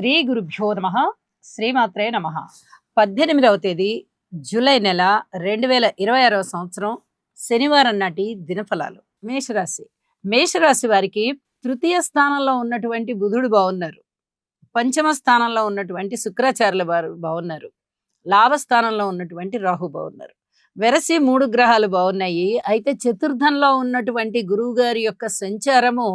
శ్రీ గురుభ్యో నమ. శ్రీమాత్రే నమ. 18వ తేదీ జూలై నెల 2026 సంవత్సరం శనివారం నాటి దినఫలాలు. మేషరాశి. మేషరాశి వారికి తృతీయ స్థానంలో ఉన్నటువంటి బుధుడు బాగున్నారు. పంచమ స్థానంలో ఉన్నటువంటి శుక్రాచార్యుల వారు బాగున్నారు. లాభస్థానంలో ఉన్నటువంటి రాహు బాగున్నారు. వెరసి 3 గ్రహాలు బాగున్నాయి. అయితే చతుర్థంలో ఉన్నటువంటి గురువు గారి యొక్క సంచారము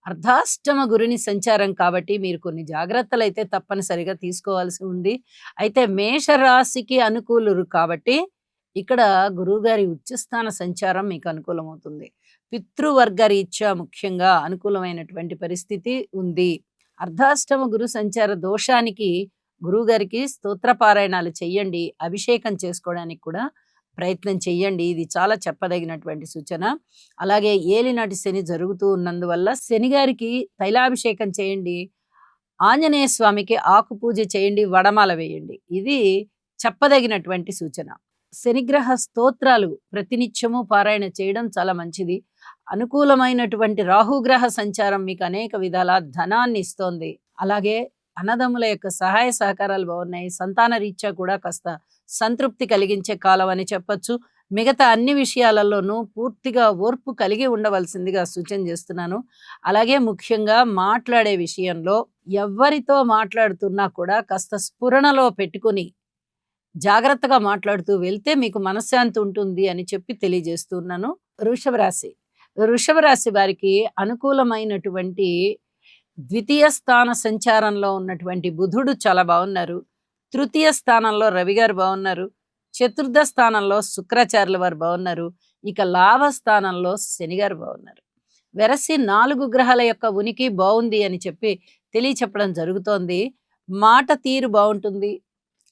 అర్ధాష్టమ గురుని సంచారం కాబట్టి మీరు కొన్ని జాగ్రత్తలు అయితే తప్పనిసరిగా తీసుకోవాల్సి ఉంది. అయితే మేషరాశికి అనుకూలురు కాబట్టి ఇక్కడ గురువుగారి ఉచ్చస్థాన సంచారం మీకు అనుకూలమవుతుంది. పితృవర్గ రీత్యా ముఖ్యంగా అనుకూలమైనటువంటి పరిస్థితి ఉంది. అర్ధాష్టమ గురు సంచార దోషానికి గురువుగారికి స్తోత్ర పారాయణాలు చెయ్యండి. అభిషేకం చేసుకోవడానికి కూడా ప్రయత్నం చెయ్యండి. ఇది చాలా చెప్పదగినటువంటి సూచన. అలాగే ఏలినాటి శని జరుగుతూ ఉన్నందువల్ల శని గారికి తైలాభిషేకం చేయండి. ఆంజనేయ స్వామికి ఆకు పూజ చేయండి. వడమాల వేయండి. ఇది చెప్పదగినటువంటి సూచన. శనిగ్రహ స్తోత్రాలు ప్రతినిత్యము పారాయణ చేయడం చాలా మంచిది. అనుకూలమైనటువంటి రాహుగ్రహ సంచారం మీకు అనేక విధాల ధనాన్ని ఇస్తోంది. అలాగే అన్నదమ్ముల యొక్క సహాయ సహకారాలు బాగున్నాయి. సంతాన రీత్యా కూడా కాస్త సంతృప్తి కలిగించే కాలం అని చెప్పొచ్చు. మిగతా అన్ని విషయాలలోనూ పూర్తిగా ఓర్పు కలిగి ఉండవలసిందిగా సూచన చేస్తున్నాను. అలాగే ముఖ్యంగా మాట్లాడే విషయంలో ఎవరితో మాట్లాడుతున్నా కూడా కాస్త స్ఫురణలో పెట్టుకుని జాగ్రత్తగా మాట్లాడుతూ వెళ్తే మీకు మనశ్శాంతి ఉంటుంది అని చెప్పి తెలియజేస్తున్నాను. వృషభ రాశి. వృషభ రాశి వారికి అనుకూలమైనటువంటి ద్వితీయ స్థాన సంచారంలో ఉన్నటువంటి బుధుడు చాలా బాగున్నారు. తృతీయ స్థానంలో రవి గారు బాగున్నారు. చతుర్థ స్థానంలో శుక్రాచార్యుల వారు బాగున్నారు. ఇక లాభ స్థానంలో శని గారు బాగున్నారు. వెరసి 4 గ్రహాల యొక్క ఉనికి బాగుంది అని చెప్పి తెలియచెప్పడం జరుగుతోంది. మాట తీరు బాగుంటుంది.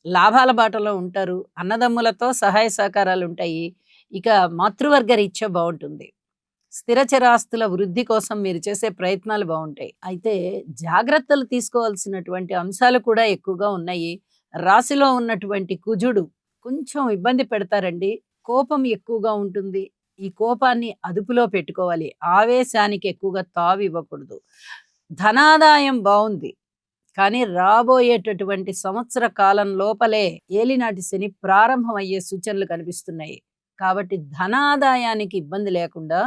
లాభాల బాటలో ఉంటారు. అన్నదమ్ములతో సహాయ సహకారాలు ఉంటాయి. ఇక మాతృవర్గ రీత్యా బాగుంటుంది. స్థిరచరాస్తుల వృద్ధి కోసం మీరు చేసే ప్రయత్నాలు బాగుంటాయి. అయితే జాగ్రత్తలు తీసుకోవాల్సినటువంటి అంశాలు కూడా ఎక్కువగా ఉన్నాయి. రాశిలో ఉన్నటువంటి కుజుడు కొంచెం ఇబ్బంది పెడతారండి. కోపం ఎక్కువగా ఉంటుంది. ఈ కోపాన్ని అదుపులో పెట్టుకోవాలి. ఆవేశానికి ఎక్కువగా తావు ఇవ్వకూడదు. ధనాదాయం బాగుంది. కానీ రాబోయేటటువంటి సంవత్సర కాలం లోపలే ఏలినాటి శని ప్రారంభమయ్యే సూచనలు కనిపిస్తున్నాయి. కాబట్టి ధనాదాయానికి ఇబ్బంది లేకుండా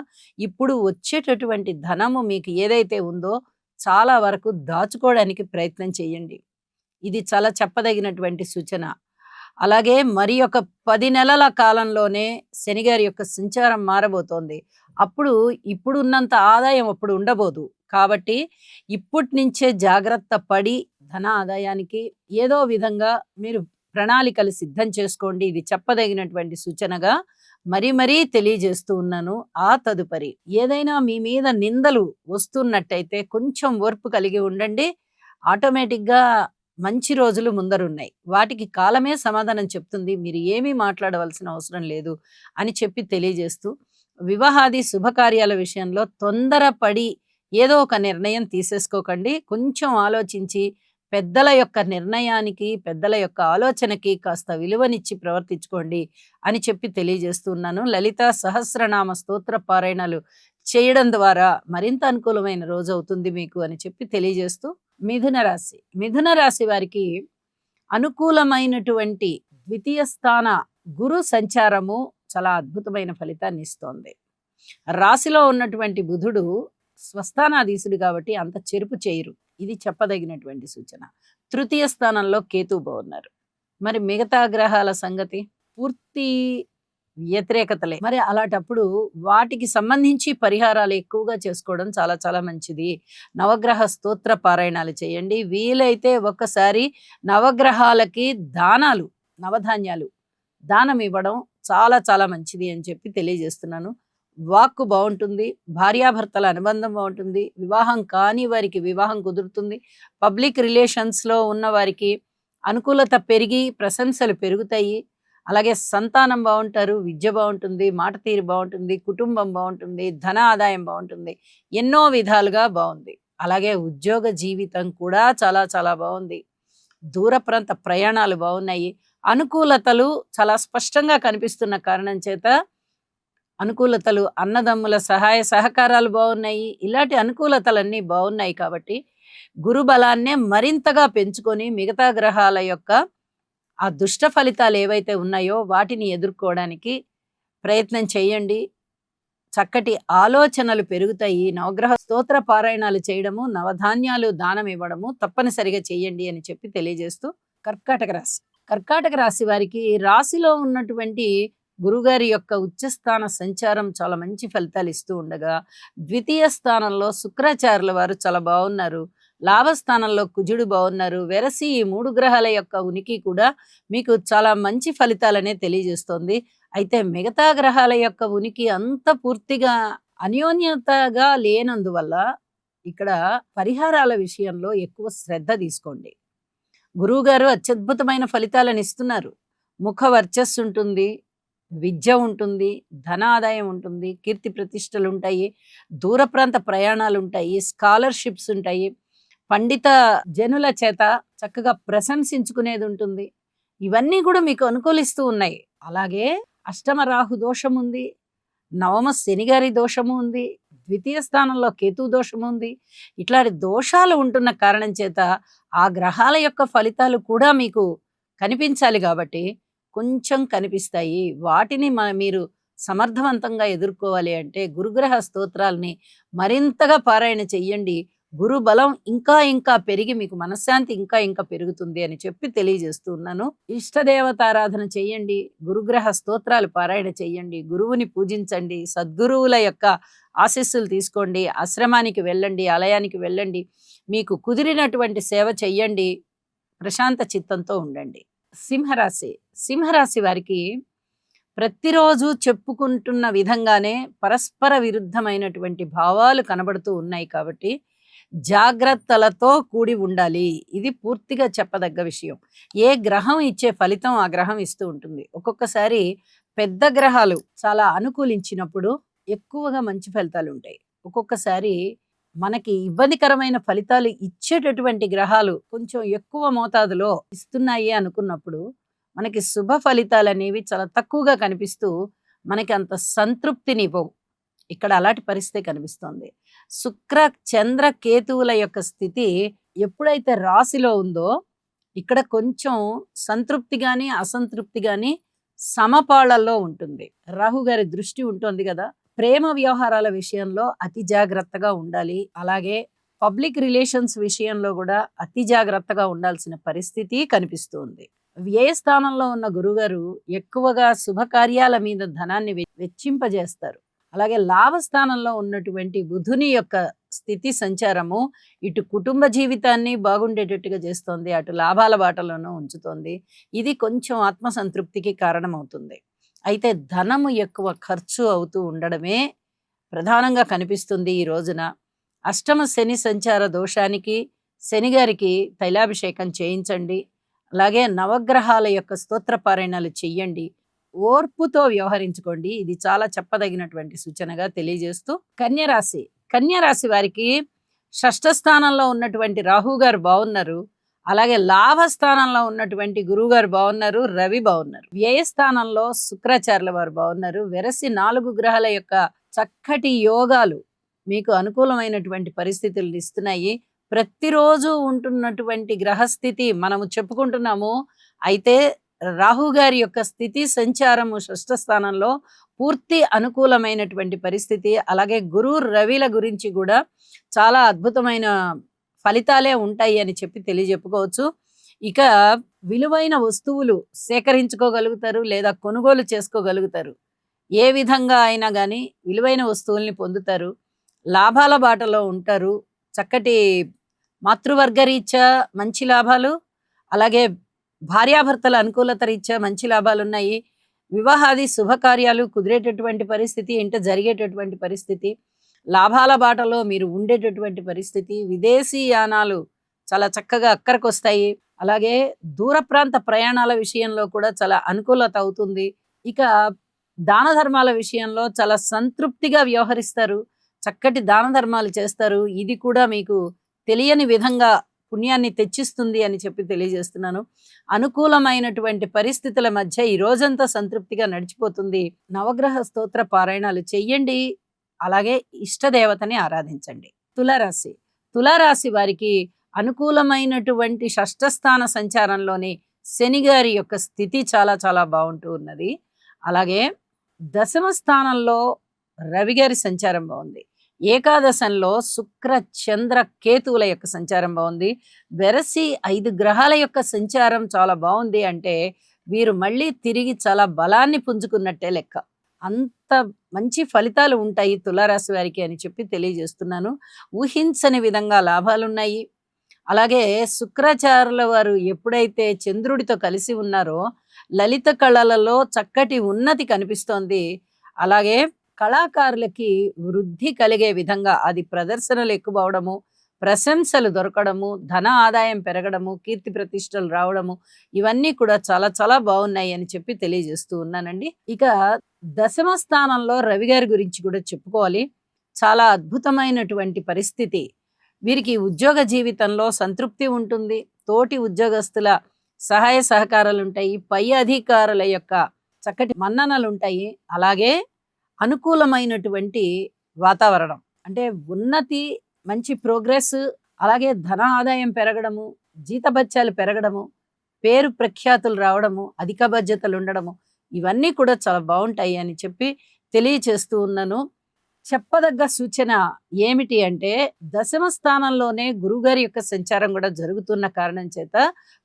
ఇప్పుడు వచ్చేటటువంటి ధనము మీకు ఏదైతే ఉందో చాలా వరకు దాచుకోవడానికి ప్రయత్నం చేయండి. ఇది చాలా చెప్పదగినటువంటి సూచన. అలాగే మరి ఒక 10 నెలల కాలంలోనే శనిగారి యొక్క సంచారం మారబోతోంది. అప్పుడు ఇప్పుడున్నంత ఆదాయం అప్పుడు ఉండబోదు. కాబట్టి ఇప్పటి నుంచే జాగ్రత్త పడి ధన ఆదాయానికి ఏదో విధంగా మీరు ప్రణాళికలు సిద్ధం చేసుకోండి. ఇది చెప్పదగినటువంటి సూచనగా మరీ తెలియజేస్తూ ఉన్నాను. ఆ తదుపరి ఏదైనా మీ మీద నిందలు వస్తున్నట్టయితే కొంచెం ఓర్పు కలిగి ఉండండి. ఆటోమేటిక్గా మంచి రోజులు ముందరున్నాయి. వాటికి కాలమే సమాధానం చెప్తుంది. మీరు ఏమీ మాట్లాడవలసిన అవసరం లేదు అని చెప్పి తెలియజేస్తూ, వివాహాది శుభకార్యాల విషయంలో తొందరపడి ఏదో ఒక నిర్ణయం తీసేసుకోకండి. కొంచెం ఆలోచించి పెద్దల యొక్క నిర్ణయానికి, పెద్దల యొక్క ఆలోచనకి కాస్త విలువనిచ్చి ప్రవర్తించుకోండి అని చెప్పి తెలియజేస్తున్నాను. లలిత సహస్రనామ స్తోత్ర పారాయణాలు చేయడం ద్వారా మరింత అనుకూలమైన రోజు అవుతుంది మీకు అని చెప్పి తెలియజేస్తూ, మిథున రాశి. మిథున రాశి వారికి అనుకూలమైనటువంటి ద్వితీయ స్థాన గురు సంచారము చాలా అద్భుతమైన ఫలితాన్ని ఇస్తోంది. రాశిలో ఉన్నటువంటి బుధుడు స్వస్థానాధీశుడు కాబట్టి అంత చెరుపు చేయరు. ఇది చెప్పదగినటువంటి సూచన. తృతీయ స్థానంలో కేతు బాగున్నారు. మరి మిగతా గ్రహాల సంగతి పూర్తి వ్యతిరేకతలే. మరి అలాంటప్పుడు వాటికి సంబంధించి పరిహారాలు ఎక్కువగా చేసుకోవడం చాలా మంచిది. నవగ్రహ స్తోత్ర పారాయణాలు చేయండి. వీలైతే ఒక్కసారి నవగ్రహాలకి దానాలు, నవధాన్యాలు దానం ఇవ్వడం చాలా మంచిది అని చెప్పి తెలియజేస్తున్నాను. వాక్కు బాగుంటుంది. భార్యాభర్తల అనుబంధం బాగుంటుంది. వివాహం కాని వారికి వివాహం కుదురుతుంది. పబ్లిక్ రిలేషన్స్లో ఉన్న వారికి అనుకూలత పెరిగి ప్రశంసలు పెరుగుతాయి. అలాగే సంతానం బాగుంటారు. విద్య బాగుంటుంది. మాట తీరు బాగుంటుంది. కుటుంబం బాగుంటుంది. ధన ఆదాయం బాగుంటుంది. ఎన్నో విధాలుగా బాగుంది. అలాగే ఉద్యోగ జీవితం కూడా చాలా బాగుంది. దూర ప్రాంత ప్రయాణాలు బాగున్నాయి. అనుకూలతలు చాలా స్పష్టంగా కనిపిస్తున్న కారణం చేత అన్నదమ్ముల సహాయ సహకారాలు బాగున్నాయి. ఇలాంటి అనుకూలతలన్నీ బాగున్నాయి కాబట్టి గురు బలాన్నే మరింతగా పెంచుకొని మిగతా గ్రహాల యొక్క ఆ దుష్ట ఫలితాలు ఏవైతే ఉన్నాయో వాటిని ఎదుర్కోవడానికి ప్రయత్నం చేయండి. చక్కటి ఆలోచనలు పెరుగుతాయి. నవగ్రహ స్తోత్ర పారాయణాలు చేయడము, నవధాన్యాలు దానం ఇవ్వడము తప్పనిసరిగా చేయండి అని చెప్పి తెలియజేస్తూ కర్కాటక రాశి. కర్కాటక రాశి వారికి రాశిలో ఉన్నటువంటి గురుగారి యొక్క ఉచ్చస్థాన సంచారం చాలా మంచి ఫలితాలు ఇస్తూ ఉండగా, ద్వితీయ స్థానంలో శుక్రాచార్యుల వారు చాలా బాగున్నారు. లాభస్థానంలో కుజుడు బాగున్నారు. వెరసి ఈ 3 గ్రహాల యొక్క ఉనికి కూడా మీకు చాలా మంచి ఫలితాలనే తెలియజేస్తోంది. అయితే మిగతా గ్రహాల యొక్క ఉనికి అంత పూర్తిగా అన్యోన్యతగా లేనందువల్ల ఇక్కడ పరిహారాల విషయంలో ఎక్కువ శ్రద్ధ తీసుకోండి. గురువుగారు అత్యద్భుతమైన ఫలితాలను ఇస్తున్నారు. ముఖ వర్చస్సు ఉంటుంది, విద్య ఉంటుంది, ధనాదాయం ఉంటుంది, కీర్తి ప్రతిష్టలు ఉంటాయి, దూర ప్రాంత ప్రయాణాలు ఉంటాయి, స్కాలర్షిప్స్ ఉంటాయి, పండిత జనుల చేత చక్కగా ప్రశంసించుకునేది ఉంటుంది. ఇవన్నీ కూడా మీకు అనుకూలిస్తూ ఉన్నాయి. అలాగే అష్టమ రాహు దోషం ఉంది, నవమ శనిగారి దోషము ఉంది, ద్వితీయ స్థానంలో కేతు దోషము ఉంది. ఇట్లాంటి దోషాలు ఉంటున్న కారణం చేత ఆ గ్రహాల యొక్క ఫలితాలు కూడా మీకు కనిపించాలి కాబట్టి కొంచెం కనిపిస్తాయి. వాటిని మీరు సమర్థవంతంగా ఎదుర్కోవాలి అంటే గురుగ్రహ స్తోత్రాలని మరింతగా పారాయణ చెయ్యండి. గురు బలం ఇంకా ఇంకా పెరిగి మీకు మనశ్శాంతి ఇంకా ఇంకా పెరుగుతుంది అని చెప్పి తెలియజేస్తూ ఉన్నాను. ఇష్టదేవతారాధన చెయ్యండి, గురుగ్రహ స్తోత్రాలు పారాయణ చెయ్యండి, గురువుని పూజించండి, సద్గురువుల యొక్క ఆశీస్సులు తీసుకోండి, ఆశ్రమానికి వెళ్ళండి, ఆలయానికి వెళ్ళండి, మీకు కుదిరినటువంటి సేవ చెయ్యండి, ప్రశాంత చిత్తంతో ఉండండి. సింహరాశి. సింహరాశి వారికి ప్రతిరోజు చెప్పుకుంటున్న విధంగానే పరస్పర విరుద్ధమైనటువంటి భావాలు కనబడుతూ ఉన్నాయి కాబట్టి జాగ్రత్తలతో కూడి ఉండాలి. ఇది పూర్తిగా చెప్పదగ్గ విషయం. ఏ గ్రహం ఇచ్చే ఫలితం ఆ గ్రహం ఇస్తూ ఉంటుంది. ఒక్కొక్కసారి పెద్ద గ్రహాలు చాలా అనుకూలించినప్పుడు ఎక్కువగా మంచి ఫలితాలు ఉంటాయి. ఒక్కొక్కసారి మనకి ఇబ్బందికరమైన ఫలితాలు ఇచ్చేటటువంటి గ్రహాలు కొంచెం ఎక్కువ మోతాదులో ఇస్తున్నాయి అనుకున్నప్పుడు మనకి శుభ ఫలితాలు అనేవి చాలా తక్కువగా కనిపిస్తూ మనకి అంత సంతృప్తినివ్వవు. ఇక్కడ అలాంటి పరిస్థితి కనిపిస్తోంది. శుక్ర చంద్ర కేతువుల యొక్క స్థితి ఎప్పుడైతే రాశిలో ఉందో ఇక్కడ కొంచెం సంతృప్తి గాని అసంతృప్తి గాని సమపాళ్లలో ఉంటుంది. రాహు గారి దృష్టి ఉంటుంది కదా, ప్రేమ వ్యవహారాల విషయంలో అతి జాగ్రత్తగా ఉండాలి. అలాగే పబ్లిక్ రిలేషన్స్ విషయంలో కూడా అతి జాగ్రత్తగా ఉండాల్సిన పరిస్థితి కనిపిస్తుంది. వ్యయ స్థానంలో ఉన్న గురుగారు ఎక్కువగా శుభకార్యాల మీద ధనాన్ని వెచ్చింపజేస్తారు. అలాగే లాభస్థానంలో ఉన్నటువంటి బుధుని యొక్క స్థితి సంచారము ఇటు కుటుంబ జీవితాన్ని బాగుండేటట్టుగా చేస్తోంది, అటు లాభాల బాటలోనూ ఉంచుతోంది. ఇది కొంచెం ఆత్మసంతృప్తికి కారణమవుతుంది. అయితే ధనము ఎక్కువ ఖర్చు అవుతూ ఉండడమే ప్రధానంగా కనిపిస్తుంది ఈ రోజున. అష్టమ శని సంచార దోషానికి శనిగారికి తైలాభిషేకం చేయించండి. అలాగే నవగ్రహాల యొక్క స్తోత్ర పారాయణాలు చెయ్యండి. ఓర్పుతో వ్యవహరించుకోండి. ఇది చాలా చెప్పదగినటువంటి సూచనగా తెలియజేస్తూ కన్యరాశి. కన్యరాశి వారికి షష్ఠ స్థానంలో ఉన్నటువంటి రాహు గారు బాగున్నారు. అలాగే లాభస్థానంలో ఉన్నటువంటి గురువు గారు బాగున్నారు, రవి బాగున్నారు. వ్యయ స్థానంలో శుక్రాచార్యుల వారు బాగున్నారు. వెరసి 4 గ్రహాల యొక్క చక్కటి యోగాలు మీకు అనుకూలమైనటువంటి పరిస్థితులు ఇస్తున్నాయి. ప్రతిరోజు ఉంటున్నటువంటి గ్రహస్థితి మనము చెప్పుకుంటున్నాము. అయితే రాహు గారి యొక్క స్థితి సంచారము షష్ఠ స్థానంలో పూర్తి అనుకూలమైనటువంటి పరిస్థితి. అలాగే గురు రవిల గురించి కూడా చాలా అద్భుతమైన ఫలితాలే ఉంటాయి అని చెప్పి తెలియజెప్పుకోవచ్చు. ఇక విలువైన వస్తువులు సేకరించుకోగలుగుతారు లేదా కొనుగోలు చేసుకోగలుగుతారు. ఏ విధంగా అయినా కానీ విలువైన వస్తువుల్ని పొందుతారు. లాభాల బాటలో ఉంటారు. చక్కటి మాతృవర్గ రీత్యా మంచి లాభాలు, అలాగే భార్యాభర్తల అనుకూలత రీత్యా మంచి లాభాలు ఉన్నాయి. వివాహాది శుభకార్యాలు కుదిరేటటువంటి పరిస్థితి, ఇంట జరిగేటటువంటి పరిస్థితి, లాభాల బాటలో మీరు ఉండేటటువంటి పరిస్థితి, విదేశీ యానాలు చాలా చక్కగా అక్కడికొస్తాయి. అలాగే దూర ప్రాంత ప్రయాణాల విషయంలో కూడా చాలా అనుకూలత అవుతుంది. ఇక దాన ధర్మాల విషయంలో చాలా సంతృప్తిగా వ్యవహరిస్తారు. చక్కటి దాన ధర్మాలు చేస్తారు. ఇది కూడా మీకు తెలియని విధంగా పుణ్యాన్ని తెచ్చిస్తుంది అని చెప్పి తెలియజేస్తున్నాను. అనుకూలమైనటువంటి పరిస్థితుల మధ్య ఈ రోజంతా సంతృప్తిగా నడిచిపోతుంది. నవగ్రహ స్తోత్ర పారాయణాలు చెయ్యండి. అలాగే ఇష్టదేవతని ఆరాధించండి. తులారాశి. తులారాశి వారికి అనుకూలమైనటువంటి షష్ఠస్థాన సంచారంలోని శని గారి యొక్క స్థితి చాలా చాలా బాగుంటూ ఉన్నది. అలాగే దశమ స్థానంలో రవి గారి సంచారం బాగుంది. ఏకాదశంలో శుక్ర చంద్ర కేతువుల యొక్క సంచారం బాగుంది. వెరసి 5 గ్రహాల యొక్క సంచారం చాలా బాగుంది అంటే వీరు మళ్ళీ తిరిగి చాలా బలాన్ని పుంజుకున్నట్టే లెక్క. అంత మంచి ఫలితాలు ఉంటాయి తులారాశి వారికి అని చెప్పి తెలియజేస్తున్నాను. ఊహించని విధంగా లాభాలున్నాయి. అలాగే శుక్రాచార్యుల వారు ఎప్పుడైతే చంద్రుడితో కలిసి ఉన్నారో లలిత కళలలో చక్కటి ఉన్నతి కనిపిస్తోంది. అలాగే కళాకారులకి వృద్ధి కలిగే విధంగా అది ప్రదర్శనలు ఎక్కువ అవడము, ప్రశంసలు దొరకడము, ధన ఆదాయం పెరగడము, కీర్తి ప్రతిష్టలు రావడము, ఇవన్నీ కూడా చాలా చాలా బాగున్నాయి అని చెప్పి తెలియజేస్తూ ఉన్నానండి. ఇక దశమ స్థానంలో రవి గారి గురించి కూడా చెప్పుకోవాలి. చాలా అద్భుతమైనటువంటి పరిస్థితి. వీరికి ఉద్యోగ జీవితంలో సంతృప్తి ఉంటుంది. తోటి ఉద్యోగస్తుల సహాయ సహకారాలు ఉంటాయి. పై అధికారుల యొక్క చక్కటి మన్ననలు ఉంటాయి. అలాగే అనుకూలమైనటువంటి వాతావరణం అంటే ఉన్నతి, మంచి ప్రోగ్రెస్, అలాగే ధన ఆదాయం పెరగడము, జీతభత్యాలు పెరగడము, పేరు ప్రఖ్యాతులు రావడము, అధిక బాధ్యతలు ఉండడము, ఇవన్నీ కూడా చాలా బాగుంటాయి అని చెప్పి తెలియచేస్తూ ఉన్నాను. చెప్పదగ్గ సూచన ఏమిటి అంటే దశమ స్థానంలోనే గురుగారి యొక్క సంచారం కూడా జరుగుతున్న కారణం చేత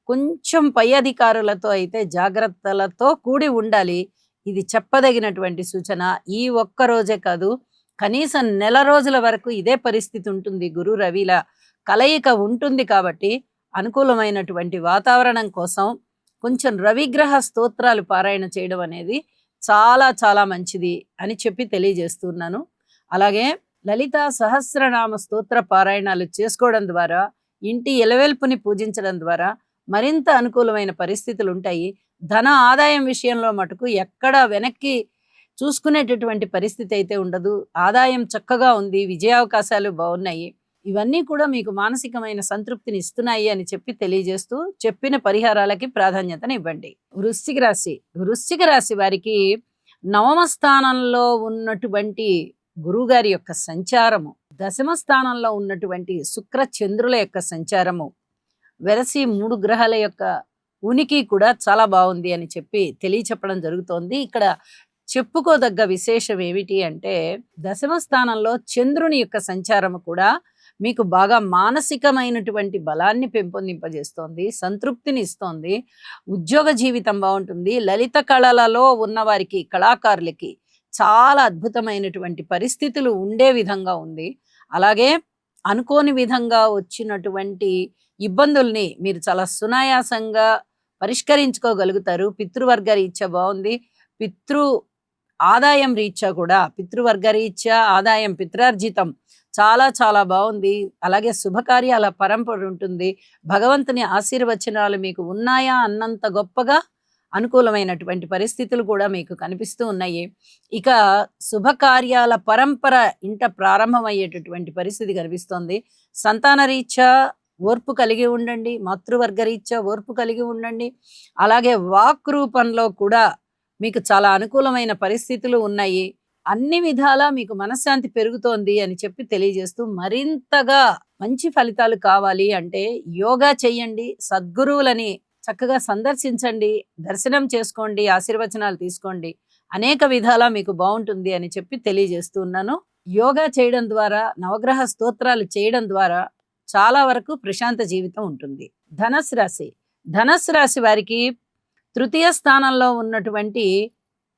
కొంచెం పై అధికారులతో అయితే జాగ్రత్తలతో కూడి ఉండాలి. ఇది చెప్పదగినటువంటి సూచన. ఈ ఒక్క రోజే కాదు, కనీసం నెల రోజుల వరకు ఇదే పరిస్థితి ఉంటుంది. గురు రవిల కలయిక ఉంటుంది కాబట్టి అనుకూలమైనటువంటి వాతావరణం కోసం కొంచెం రవిగ్రహ స్తోత్రాలు పారాయణ చేయడం అనేది చాలా చాలా మంచిది అని చెప్పి తెలియజేస్తున్నాను. అలాగే లలితా సహస్రనామ స్తోత్ర పారాయణాలు చేసుకోవడం ద్వారా, ఇంటి ఎలవెల్పుని పూజించడం ద్వారా మరింత అనుకూలమైన పరిస్థితులు ఉంటాయి. ధన ఆదాయం విషయంలో మటుకు ఎక్కడ వెనక్కి చూసుకునేటటువంటి పరిస్థితి అయితే ఉండదు. ఆదాయం చక్కగా ఉంది, విజయావకాశాలు బాగున్నాయి. ఇవన్నీ కూడా మీకు మానసికమైన సంతృప్తిని ఇస్తున్నాయి అని చెప్పి తెలియజేస్తూ చెప్పిన పరిహారాలకి ప్రాధాన్యతనివ్వండి. వృశ్చిక రాశి వారికి నవమ స్థానంలో ఉన్నటువంటి గురుగారి యొక్క సంచారము, దశమ స్థానంలో ఉన్నటువంటి శుక్ర చంద్రుల యొక్క సంచారము, వెరసి 3 గ్రహాల యొక్క ఉనికి కూడా చాలా బాగుంది అని చెప్పి తెలియచెప్పడం జరుగుతోంది. ఇక్కడ చెప్పుకోదగ్గ విశేషం ఏమిటి అంటే దశమ స్థానంలో చంద్రుని యొక్క సంచారము కూడా మీకు బాగా మానసికమైనటువంటి బలాన్ని పెంపొందింపజేస్తోంది, సంతృప్తిని ఇస్తోంది. ఉద్యోగ జీవితం బాగుంటుంది. లలిత కళలలో ఉన్న వారికి, కళాకారులకి చాలా అద్భుతమైనటువంటి పరిస్థితులు ఉండే విధంగా ఉంది. అలాగే అనుకోని విధంగా వచ్చినటువంటి ఇబ్బందుల్ని మీరు చాలా సునాయాసంగా పరిష్కరించుకోగలుగుతారు. పితృవర్గ రీత్యా బాగుంది. పితృ ఆదాయం రీత్యా కూడా, పితృవర్గ రీత్యా ఆదాయం, పిత్రార్జితం చాలా చాలా బాగుంది. అలాగే శుభకార్యాల పరంపర ఉంటుంది. భగవంతుని ఆశీర్వచనాలు మీకు ఉన్నాయా అన్నంత గొప్పగా అనుకూలమైనటువంటి పరిస్థితులు కూడా మీకు కనిపిస్తూ ఉన్నాయి. ఇక శుభకార్యాల పరంపర ఇంట ప్రారంభమయ్యేటటువంటి పరిస్థితి కనిపిస్తోంది. సంతాన రీత్యా ఓర్పు కలిగి ఉండండి. మాతృవర్గ రీత్యా ఓర్పు కలిగి ఉండండి. అలాగే వాక్ రూపంలో కూడా మీకు చాలా అనుకూలమైన పరిస్థితులు ఉన్నాయి. అన్ని విధాలా మీకు మనశ్శాంతి పెరుగుతోంది అని చెప్పి తెలియజేస్తూ, మరింతగా మంచి ఫలితాలు కావాలి అంటే యోగా చెయ్యండి, సద్గురువులని చక్కగా సందర్శించండి, దర్శనం చేసుకోండి, ఆశీర్వచనాలు తీసుకోండి. అనేక విధాలా మీకు బాగుంటుంది అని చెప్పి తెలియజేస్తూ ఉన్నాను. యోగా చేయడం ద్వారా, నవగ్రహ స్తోత్రాలు చేయడం ద్వారా చాలా వరకు ప్రశాంత జీవితం ఉంటుంది. ధనస్సు రాశి వారికి తృతీయ స్థానంలో ఉన్నటువంటి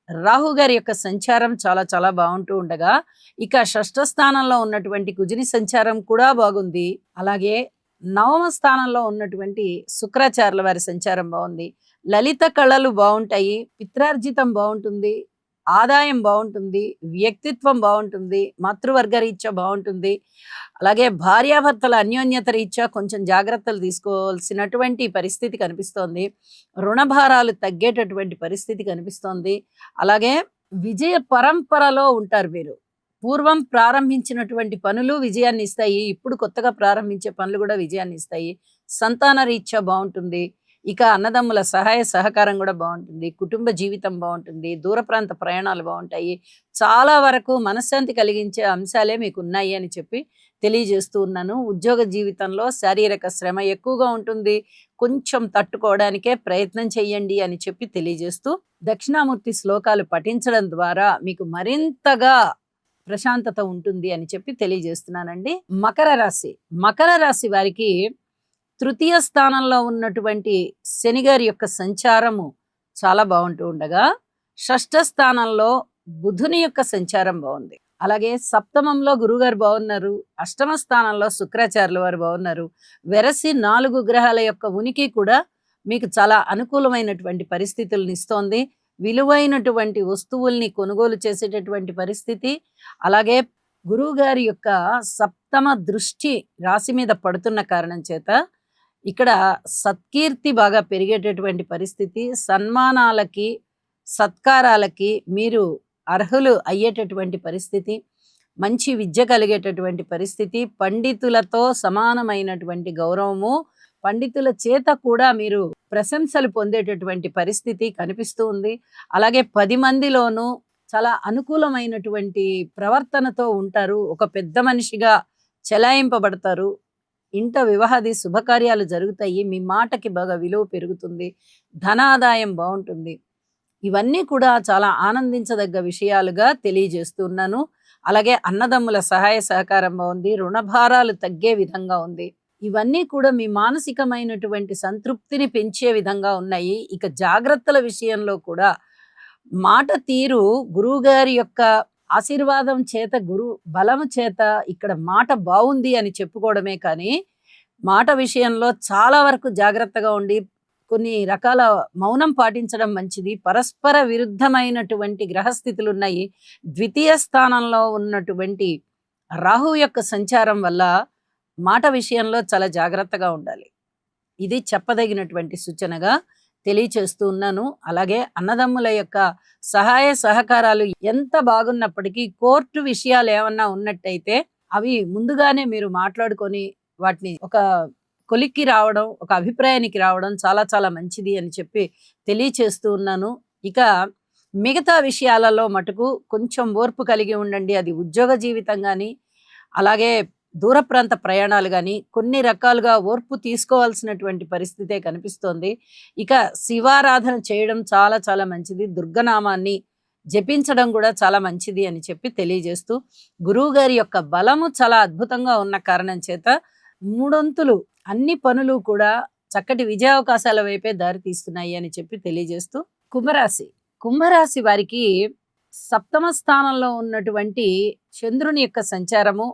రాహు గారి యొక్క సంచారం చాలా చాలా బాగుంటూ ఉండగా, ఇక షష్ఠ స్థానంలో ఉన్నటువంటి కుజుని సంచారం కూడా బాగుంది. అలాగే నవమ స్థానంలో ఉన్నటువంటి శుక్రాచార్యుల వారి సంచారం బాగుంది. లలిత కళలు బాగుంటాయి. పిత్రార్జితం బాగుంటుంది. ఆదాయం బాగుంటుంది. వ్యక్తిత్వం బాగుంటుంది. మాతృవర్గ రీత్యా బాగుంటుంది. అలాగే భార్యాభర్తల అన్యోన్యత రీత్యా కొంచెం జాగ్రత్తలు తీసుకోవాల్సినటువంటి పరిస్థితి కనిపిస్తోంది. రుణభారాలు తగ్గేటటువంటి పరిస్థితి కనిపిస్తోంది. అలాగే విజయ పరంపరలో ఉంటారు మీరు. పూర్వం ప్రారంభించినటువంటి పనులు విజయాన్ని ఇస్తాయి. ఇప్పుడు కొత్తగా ప్రారంభించే పనులు కూడా విజయాన్ని ఇస్తాయి. సంతాన రీత్యా బాగుంటుంది. ఇక అన్నదమ్ముల సహాయ సహకారం కూడా బాగుంటుంది, కుటుంబ జీవితం బాగుంటుంది, దూర ప్రాంత ప్రయాణాలు బాగుంటాయి. చాలా వరకు మనశ్శాంతి కలిగించే అంశాలే మీకు ఉన్నాయి అని చెప్పి తెలియజేస్తూ ఉన్నాను. ఉద్యోగ జీవితంలో శారీరక శ్రమ ఎక్కువగా ఉంటుంది, కొంచెం తట్టుకోవడానికే ప్రయత్నం చెయ్యండి అని చెప్పి తెలియజేస్తూ, దక్షిణామూర్తి శ్లోకాలు పఠించడం ద్వారా మీకు మరింతగా ప్రశాంతత ఉంటుంది అని చెప్పి తెలియజేస్తున్నానండి. మకర రాశి. మకర రాశి వారికి తృతీయ స్థానంలో ఉన్నటువంటి శని గారి యొక్క సంచారము చాలా బాగుంటూ ఉండగా, షష్ఠ స్థానంలో బుధుని యొక్క సంచారం బాగుంది. అలాగే సప్తమంలో గురుగారు బాగున్నారు, అష్టమ స్థానంలో శుక్రాచార్యుల వారు బాగున్నారు. వెరసి 4 గ్రహాల యొక్క ఉనికి కూడా మీకు చాలా అనుకూలమైనటువంటి పరిస్థితులను ఇస్తోంది. విలువైనటువంటి వస్తువుల్ని కొనుగోలు చేసేటటువంటి పరిస్థితి, అలాగే గురువు గారి యొక్క సప్తమ దృష్టి రాశి మీద పడుతున్న కారణం చేత ఇక్కడ సత్కీర్తి బాగా పెరిగేటటువంటి పరిస్థితి, సన్మానాలకి సత్కారాలకి మీరు అర్హులు అయ్యేటటువంటి పరిస్థితి, మంచి విద్య కలిగేటటువంటి పరిస్థితి, పండితులతో సమానమైనటువంటి గౌరవము, పండితుల చేత కూడా మీరు ప్రశంసలు పొందేటటువంటి పరిస్థితి కనిపిస్తూ ఉంది. అలాగే 10 మందిలోనూ చాలా అనుకూలమైనటువంటి ప్రవర్తనతో ఉంటారు, ఒక పెద్ద మనిషిగా చెలాయింపబడతారు. ఇంట వివాహాది శుభకార్యాలు జరుగుతాయి, మీ మాటకి బాగా విలువ పెరుగుతుంది, ధనాదాయం బాగుంటుంది. ఇవన్నీ కూడా చాలా ఆనందించదగ్గ విషయాలుగా తెలియజేస్తున్నాను. అలాగే అన్నదమ్ముల సహాయ సహకారం బాగుంది, రుణభారాలు తగ్గే విధంగా ఉంది. ఇవన్నీ కూడా మీ మానసికమైనటువంటి సంతృప్తిని పెంచే విధంగా ఉన్నాయి. ఇక జాగ్రత్తల విషయంలో కూడా మాట తీరు గురువు గారి యొక్క ఆశీర్వాదం చేత, గురు బలము చేత ఇక్కడ మాట బాగుంది అని చెప్పుకోవడమే కానీ, మాట విషయంలో చాలా వరకు జాగ్రత్తగా ఉండి కొన్ని రకాల మౌనం పాటించడం మంచిది. పరస్పర విరుద్ధమైనటువంటి గ్రహస్థితులు ఉన్నాయి. ద్వితీయ స్థానంలో ఉన్నటువంటి రాహు యొక్క సంచారం వల్ల మాట విషయంలో చాలా జాగ్రత్తగా ఉండాలి. ఇది చెప్పదగినటువంటి సూచనగా తెలియచేస్తూ ఉన్నాను. అలాగే అన్నదమ్ముల యొక్క సహాయ సహకారాలు ఎంత బాగున్నప్పటికీ కోర్టు విషయాలు ఏమన్నా ఉన్నట్టయితే అవి ముందుగానే మీరు మాట్లాడుకొని వాటిని ఒక కొలిక్కి రావడం, ఒక అభిప్రాయానికి రావడం చాలా చాలా మంచిది అని చెప్పి తెలియచేస్తూ ఉన్నాను. ఇక మిగతా విషయాలలో మటుకు కొంచెం ఓర్పు కలిగి ఉండండి. అది ఉద్యోగ జీవితం కానీ, అలాగే దూర ప్రాంత ప్రయాణాలు కానీ కొన్ని రకాలుగా ఓర్పు తీసుకోవాల్సినటువంటి పరిస్థితే కనిపిస్తోంది. ఇక శివారాధన చేయడం చాలా చాలా మంచిది, దుర్గనామాన్ని జపించడం కూడా చాలా మంచిది అని చెప్పి తెలియజేస్తూ, గురువు గారి యొక్క బలము చాలా అద్భుతంగా ఉన్న కారణం చేత మూడొంతులు అన్ని పనులు కూడా చక్కటి విజయావకాశాల వైపే దారి తీస్తున్నాయి అని చెప్పి తెలియజేస్తూ, కుంభరాశి. కుంభరాశి వారికి సప్తమ స్థానంలో ఉన్నటువంటి చంద్రుని యొక్క సంచారము,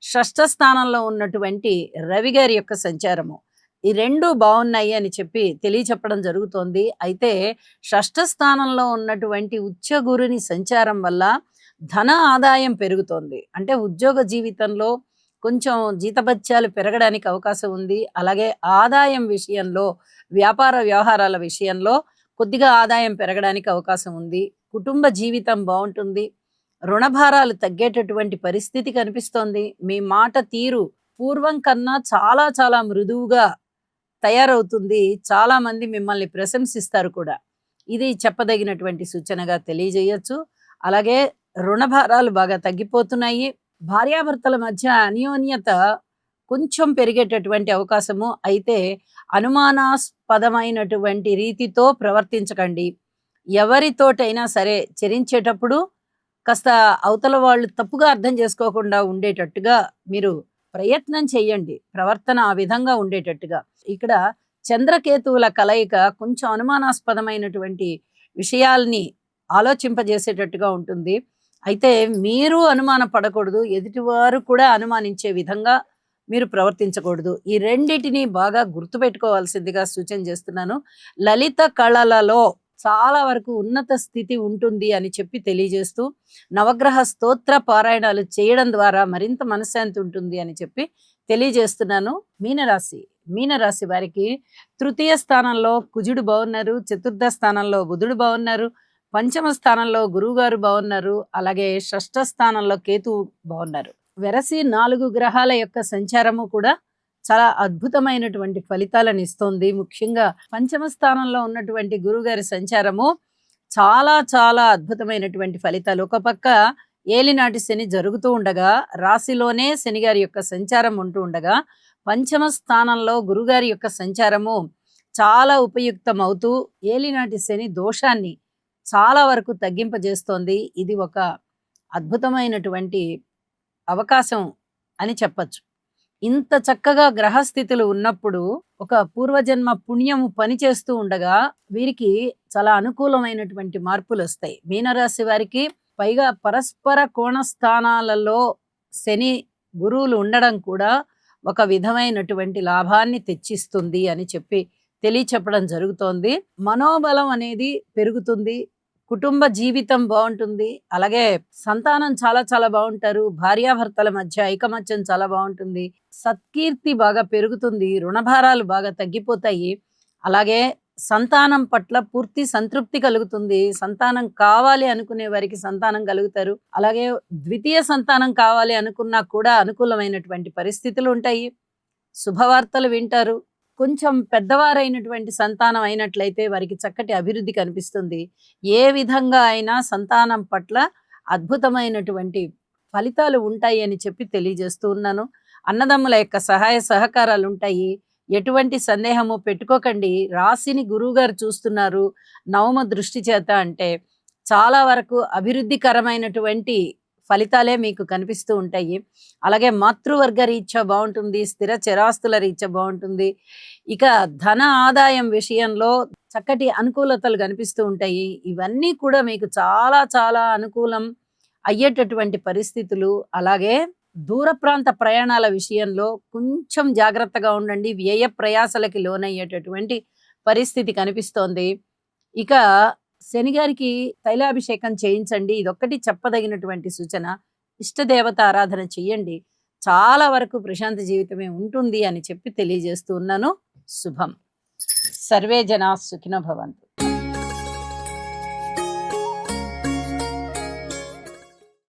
షష్ఠ స్థానంలో ఉన్నటువంటి రవి గారి యొక్క సంచారము, ఈ రెండు బాగున్నాయి అని చెప్పి తెలియచెప్పడం జరుగుతోంది. అయితే షష్ఠ స్థానంలో ఉన్నటువంటి ఉచ్చ గురుని సంచారం వల్ల ధన ఆదాయం పెరుగుతోంది. అంటే ఉద్యోగ జీవితంలో కొంచెం జీతభత్యాలు పెరగడానికి అవకాశం ఉంది. అలాగే ఆదాయం విషయంలో, వ్యాపార వ్యవహారాల విషయంలో కొద్దిగా ఆదాయం పెరగడానికి అవకాశం ఉంది. కుటుంబ జీవితం బాగుంటుంది, రుణభారాలు తగ్గేటటువంటి పరిస్థితి కనిపిస్తోంది. మీ మాట తీరు పూర్వం కన్నా చాలా చాలా మృదువుగా తయారవుతుంది. చాలా మంది మిమ్మల్ని ప్రశంసిస్తారు కూడా. ఇది చెప్పదగినటువంటి సూచనగా తెలియజేయచ్చు. అలాగే రుణభారాలు బాగా తగ్గిపోతున్నాయి. భార్యాభర్తల మధ్య అన్యోన్యత కొంచెం పెరిగేటటువంటి అవకాశము. అయితే అనుమానాస్పదమైనటువంటి రీతితో ప్రవర్తించకండి. ఎవరితోటైనా సరే చరించేటప్పుడు కాస్త అవతల వాళ్ళు తప్పుగా అర్థం చేసుకోకుండా ఉండేటట్టుగా మీరు ప్రయత్నం చెయ్యండి. ప్రవర్తన ఆ విధంగా ఉండేటట్టుగా. ఇక్కడ చంద్రకేతువుల కలయిక కొంచెం అనుమానాస్పదమైనటువంటి విషయాల్ని ఆలోచింపజేసేటట్టుగా ఉంటుంది. అయితే మీరు అనుమాన పడకూడదు, ఎదుటివారు కూడా అనుమానించే విధంగా మీరు ప్రవర్తించకూడదు. ఈ రెండిటిని బాగా గుర్తుపెట్టుకోవాల్సిందిగా సూచన చేస్తున్నాను. లలిత కళలలో చాలా వరకు ఉన్నత స్థితి ఉంటుంది అని చెప్పి తెలియజేస్తూ, నవగ్రహ స్తోత్ర పారాయణాలు చేయడం ద్వారా మరింత మనశ్శాంతి ఉంటుంది అని చెప్పి తెలియజేస్తున్నాను. మీనరాశి. మీనరాశి వారికి తృతీయ స్థానంలో కుజుడు బాగున్నారు, చతుర్థ స్థానంలో బుధుడు బాగున్నారు, పంచమ స్థానంలో గురువు గారు బాగున్నారు, అలాగే షష్ఠ స్థానంలో కేతువు బాగున్నారు. వెరసి 4 గ్రహాల యొక్క సంచారము కూడా చాలా అద్భుతమైనటువంటి ఫలితాలను ఇస్తుంది. ముఖ్యంగా పంచమ స్థానంలో ఉన్నటువంటి గురుగారి సంచారము చాలా చాలా అద్భుతమైనటువంటి ఫలితాలు. ఒక పక్క ఏలినాటి శని జరుగుతూ ఉండగా, రాశిలోనే శని గారి యొక్క సంచారం ఉంటూ ఉండగా, పంచమ స్థానంలో గురుగారి యొక్క సంచారము చాలా ఉపయుక్తమవుతూ ఏలినాటి శని దోషాన్ని చాలా వరకు తగ్గింపజేస్తోంది. ఇది ఒక అద్భుతమైనటువంటి అవకాశం అని చెప్పచ్చు. ఇంత చక్కగా గ్రహస్థితులు ఉన్నప్పుడు ఒక పూర్వజన్మ పుణ్యము పనిచేస్తూ ఉండగా వీరికి చాలా అనుకూలమైనటువంటి మార్పులు వస్తాయి. మీనరాశి వారికి పైగా పరస్పర కోణ స్థానాలలో శని గురువులు ఉండడం కూడా ఒక విధమైనటువంటి లాభాన్ని తెచ్చిస్తుంది అని చెప్పి తెలియచెప్పడం జరుగుతోంది. మనోబలం అనేది పెరుగుతుంది, కుటుంబ జీవితం బాగుంటుంది, అలాగే సంతానం చాలా చాలా బాగుంటారు, భార్యాభర్తల మధ్య ఐకమత్యం చాలా బాగుంటుంది, సత్కీర్తి బాగా పెరుగుతుంది, రుణభారాలు బాగా తగ్గిపోతాయి, అలాగే సంతానం పట్ల పూర్తి సంతృప్తి కలుగుతుంది. సంతానం కావాలి అనుకునే వారికి సంతానం కలుగుతారు, అలాగే ద్వితీయ సంతానం కావాలి అనుకున్నా కూడా అనుకూలమైనటువంటి పరిస్థితులు ఉంటాయి, శుభవార్తలు వింటారు. కొంచెం పెద్దవారైనటువంటి సంతానం అయినట్లయితే వారికి చక్కటి అభివృద్ధి కనిపిస్తుంది. ఏ విధంగా అయినా సంతానం పట్ల అద్భుతమైనటువంటి ఫలితాలు ఉంటాయి అని చెప్పి తెలియజేస్తూ ఉన్నాను. అన్నదమ్ముల యొక్క సహాయ సహకారాలు ఉంటాయి, ఎటువంటి సందేహము పెట్టుకోకండి. రాశిని గురువుగారు చూస్తున్నారు నవమ దృష్టి చేత అంటే చాలా వరకు అభివృద్ధికరమైనటువంటి ఫలితాలే మీకు కనిపిస్తూ ఉంటాయి. అలాగే మాతృవర్గ రీత్యా బాగుంటుంది, స్థిర చిరాస్తుల రీత్యా బాగుంటుంది. ఇక ధన ఆదాయం విషయంలో చక్కటి అనుకూలతలు కనిపిస్తూ ఉంటాయి. ఇవన్నీ కూడా మీకు చాలా చాలా అనుకూలం అయ్యేటటువంటి పరిస్థితులు. అలాగే దూర ప్రాంత ప్రయాణాల విషయంలో కొంచెం జాగ్రత్తగా ఉండండి, వ్యయ ప్రయాసలకి లోనయ్యేటటువంటి పరిస్థితి కనిపిస్తోంది. ఇక శని గారికి తైలాభిషేకం చేయించండి, ఇదొక్కటి చెప్పదగినటువంటి సూచన. ఇష్టదేవత ఆరాధన చెయ్యండి, చాలా వరకు ప్రశాంత జీవితమే ఉంటుంది అని చెప్పి తెలియజేస్తూ ఉన్నాను. శుభం. సర్వే జనా సుఖినో భవంతు.